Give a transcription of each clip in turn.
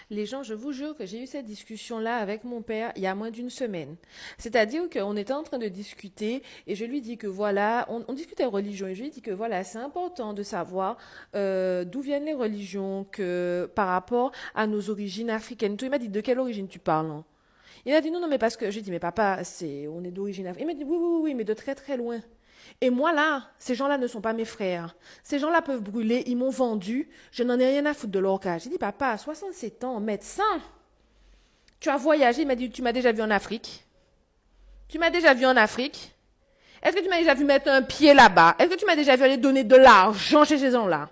Les gens, je vous jure que j'ai eu cette discussion-là avec mon père il y a moins d'une semaine. C'est-à-dire qu'on était en train de discuter et je lui dis que voilà, on discutait religion et je lui dis que voilà, c'est important de savoir d'où viennent les religions que par rapport à nos origines africaines. Tout, il m'a dit de quelle origine tu parles, hein? Il a dit non, non, mais parce que j'ai dit mais papa, on est d'origine africaine. Il m'a dit oui, oui, oui, oui, mais de très très loin. Et moi là, ces gens-là ne sont pas mes frères. Ces gens-là peuvent brûler, ils m'ont vendu, je n'en ai rien à foutre de leur cas. J'ai dit, papa, 67 ans, médecin, tu as voyagé, il m'a dit, tu m'as déjà vu en Afrique. Tu m'as déjà vu en Afrique. Est-ce que tu m'as déjà vu mettre un pied là-bas? Est-ce que tu m'as déjà vu aller donner de l'argent chez ces gens-là?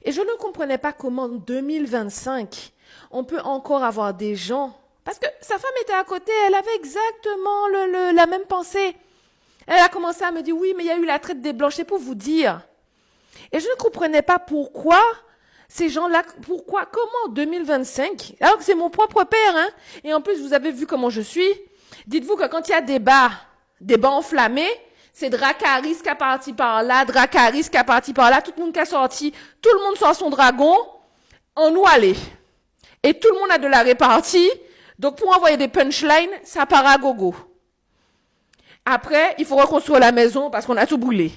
Et je ne comprenais pas comment en 2025, on peut encore avoir des gens. Parce que sa femme était à côté, elle avait exactement la même pensée. Elle a commencé à me dire, oui, mais il y a eu la traite des blanches, c'est pour vous dire. Et je ne comprenais pas pourquoi ces gens-là, pourquoi, comment en 2025, alors que c'est mon propre père, hein, et en plus vous avez vu comment je suis, dites-vous que quand il y a des bas enflammés, c'est Dracarys qui a parti par là, Dracarys qui a parti par là, tout le monde qui a sorti, tout le monde sort son dragon, on nous allait. Et tout le monde a de la répartie, donc pour envoyer des punchlines, ça part à gogo. Après, il faut reconstruire la maison parce qu'on a tout brûlé.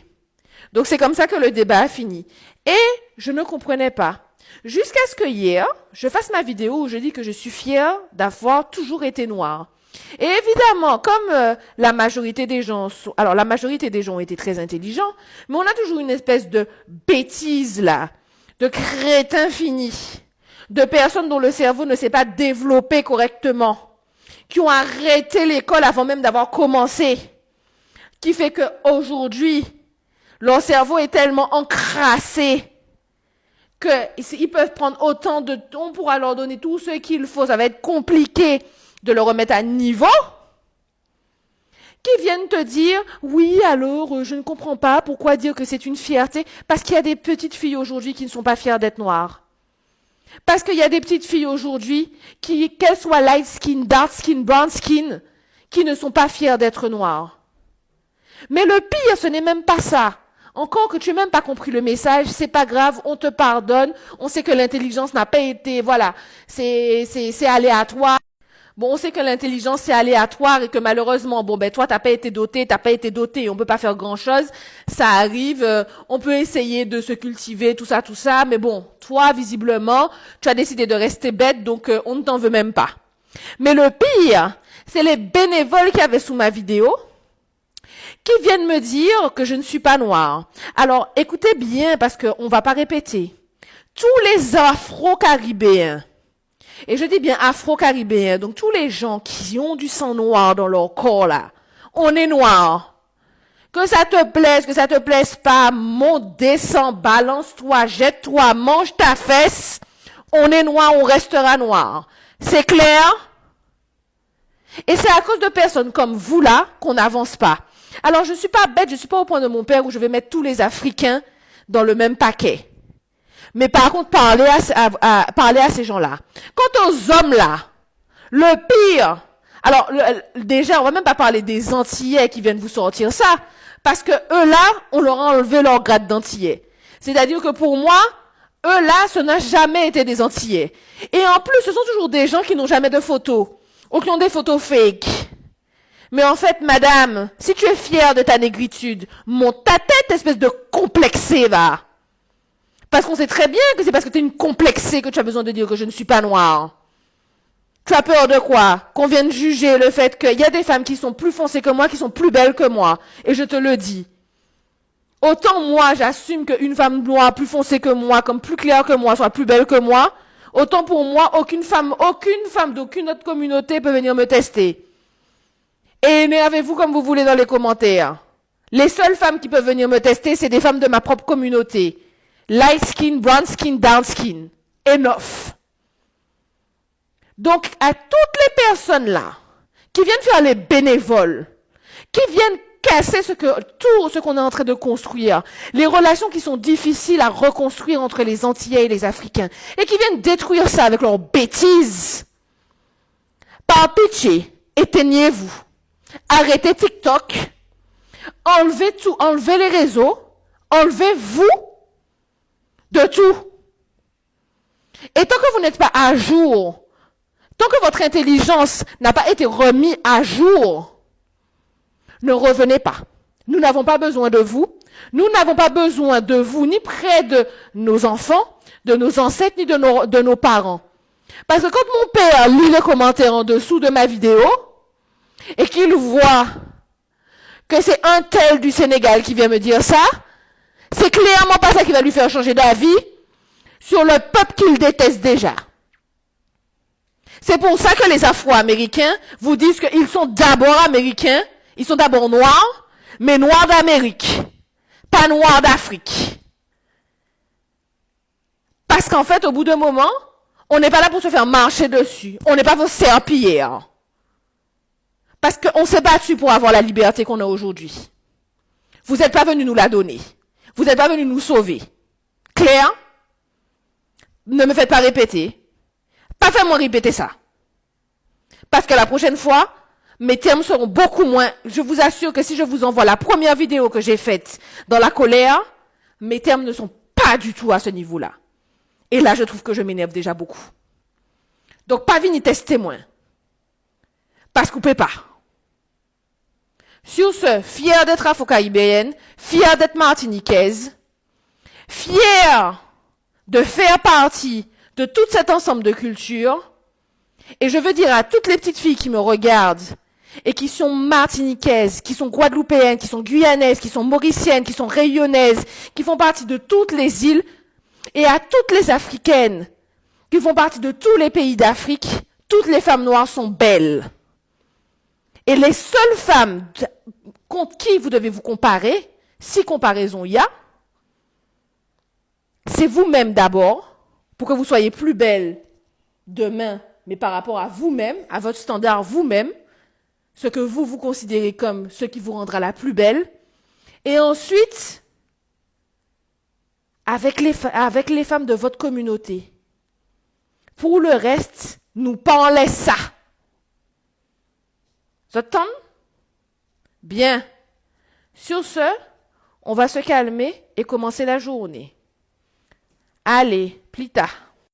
Donc c'est comme ça que le débat a fini. Et je ne comprenais pas. Jusqu'à ce que hier, je fasse ma vidéo où je dis que je suis fière d'avoir toujours été noire. Et évidemment, comme la majorité des gens sont... Alors la majorité des gens ont été très intelligents, mais on a toujours une espèce de bêtise là, de crétin fini, de personnes dont le cerveau ne s'est pas développé correctement, qui ont arrêté l'école avant même d'avoir commencé, qui fait qu'aujourd'hui, leur cerveau est tellement encrassé qu'ils peuvent prendre autant de temps, on pourra leur donner tout ce qu'il faut, ça va être compliqué de le remettre à niveau, qui viennent te dire, oui, alors, je ne comprends pas pourquoi dire que c'est une fierté, parce qu'il y a des petites filles aujourd'hui qui ne sont pas fières d'être noires. Parce qu'il y a des petites filles aujourd'hui qui, qu'elles soient light skin, dark skin, brown skin, qui ne sont pas fières d'être noires. Mais le pire, ce n'est même pas ça. Encore que tu n'aies même pas compris le message, c'est pas grave, on te pardonne, on sait que l'intelligence n'a pas été, voilà, c'est aléatoire. Bon, on sait que l'intelligence c'est aléatoire et que malheureusement, bon ben toi t'as pas été doté, on peut pas faire grand chose, ça arrive, on peut essayer de se cultiver, tout ça, mais bon, toi visiblement, tu as décidé de rester bête, donc on ne t'en veut même pas. Mais le pire, c'est les bénévoles qui avaient sous ma vidéo, qui viennent me dire que je ne suis pas noire. Alors, écoutez bien, parce qu'on ne va pas répéter. Tous les Afro-Caribéens, et je dis bien Afro-Caribéens, donc tous les gens qui ont du sang noir dans leur corps, là, on est noir. Que ça te plaise, que ça te plaise pas, monte, descends, balance-toi, jette-toi, mange ta fesse, on est noir, on restera noir. C'est clair? Et c'est à cause de personnes comme vous, là, qu'on n'avance pas. Alors, je ne suis pas bête, je ne suis pas au point de mon père où je vais mettre tous les Africains dans le même paquet. Mais par contre, parler à ces gens-là. Quant aux hommes-là, le pire, alors déjà, on va même pas parler des Antillais qui viennent vous sortir ça, parce que eux-là, on leur a enlevé leur grade d'Antillais. C'est-à-dire que pour moi, eux-là, ce n'a jamais été des Antillais. Et en plus, ce sont toujours des gens qui n'ont jamais de photos, ou qui ont des photos fake. Mais en fait, madame, si tu es fière de ta négritude, monte ta tête, espèce de complexée, va. Parce qu'on sait très bien que c'est parce que tu es une complexée que tu as besoin de dire que je ne suis pas noire. Tu as peur de quoi? Qu'on vienne juger le fait qu'il y a des femmes qui sont plus foncées que moi, qui sont plus belles que moi. Et je te le dis. Autant moi, j'assume qu'une femme noire plus foncée que moi, comme plus claire que moi, soit plus belle que moi, autant pour moi, aucune femme d'aucune autre communauté peut venir me tester. Et énervez-vous comme vous voulez dans les commentaires. Les seules femmes qui peuvent venir me tester, c'est des femmes de ma propre communauté. Light skin, brown skin, dark skin. Enough. Donc, à toutes les personnes là, qui viennent faire les bénévoles, qui viennent casser tout ce qu'on est en train de construire, les relations qui sont difficiles à reconstruire entre les Antillais et les Africains, et qui viennent détruire ça avec leurs bêtises, par pitié, éteignez-vous. Arrêtez TikTok, enlevez tout, enlevez les réseaux, enlevez-vous de tout. Et tant que vous n'êtes pas à jour, tant que votre intelligence n'a pas été remise à jour, ne revenez pas. Nous n'avons pas besoin de vous. Nous n'avons pas besoin de vous ni près de nos enfants, de nos ancêtres, ni de nos parents. Parce que quand mon père lit les commentaires en dessous de ma vidéo et qu'il voit que c'est un tel du Sénégal qui vient me dire ça, c'est clairement pas ça qui va lui faire changer d'avis sur le peuple qu'il déteste déjà. C'est pour ça que les Afro-Américains vous disent qu'ils sont d'abord Américains, ils sont d'abord noirs, mais noirs d'Amérique, pas noirs d'Afrique. Parce qu'en fait, au bout d'un moment, on n'est pas là pour se faire marcher dessus. On n'est pas vos serpillères. Parce qu'on s'est battu pour avoir la liberté qu'on a aujourd'hui. Vous n'êtes pas venu nous la donner. Vous n'êtes pas venu nous sauver. Claire? Ne me faites pas répéter. Pas fait-moi répéter ça. Parce que la prochaine fois, mes termes seront beaucoup moins... Je vous assure que si je vous envoie la première vidéo que j'ai faite dans la colère, mes termes ne sont pas du tout à ce niveau-là. Et là, je trouve que je m'énerve déjà beaucoup. Donc, pas venir tester témoin. Parce que vous ne pouvez pas. Sur ce, fière d'être afro-caribéenne, fière d'être martiniquaise, fière de faire partie de tout cet ensemble de cultures. Et je veux dire à toutes les petites filles qui me regardent et qui sont martiniquaises, qui sont guadeloupéennes, qui sont guyanaises, qui sont mauriciennes, qui sont réunionnaises, qui font partie de toutes les îles, et à toutes les africaines qui font partie de tous les pays d'Afrique, toutes les femmes noires sont belles. Et les seules femmes contre qui vous devez vous comparer, si comparaison il y a, c'est vous-même d'abord, pour que vous soyez plus belle demain, mais par rapport à vous-même, à votre standard vous-même, ce que vous considérez comme ce qui vous rendra la plus belle. Et ensuite, avec les femmes de votre communauté. Pour le reste, nous parlez ça. Ça te tente? Bien. Sur ce, on va se calmer et commencer la journée. Allez, plus tard.